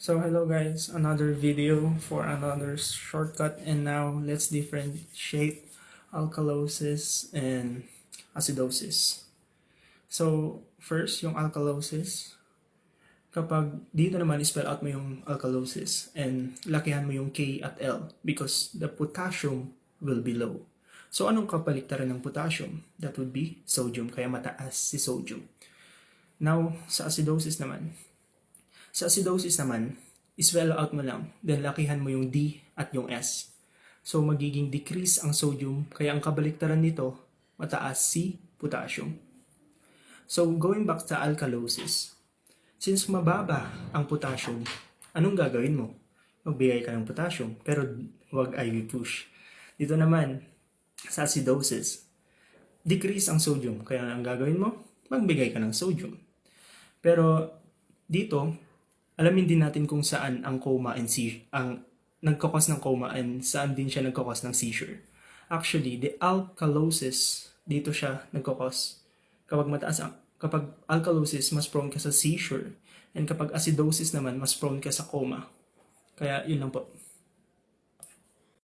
So hello guys, another video for another shortcut, and now let's differentiate alkalosis and acidosis. So first, yung alkalosis, kapag dito naman spell out mo yung alkalosis and lakihan mo yung K at L because the potassium will be low. So anong kapaligtaran ng potassium? That would be sodium, kaya mataas si sodium. Now, sa acidosis naman, spell out mo lang, then lakihan mo yung D at yung S. So, magiging decrease ang sodium, kaya ang kabaliktaran nito, mataas si potassium. So, going back sa alkalosis, since mababa ang potassium, anong gagawin mo? Magbigay ka ng potassium, pero huwag IV push. Dito naman, sa acidosis, decrease ang sodium, kaya ang gagawin mo, magbigay ka ng sodium. Pero dito, alamin din natin kung saan ang coma and seizure, ang nagkakos ng coma and saan din siya nagkakos ng seizure. Actually, the alkalosis, dito siya nagkakos. Kapag alkalosis, mas prone ka sa seizure. And kapag acidosis naman, mas prone ka sa coma. Kaya yun lang po.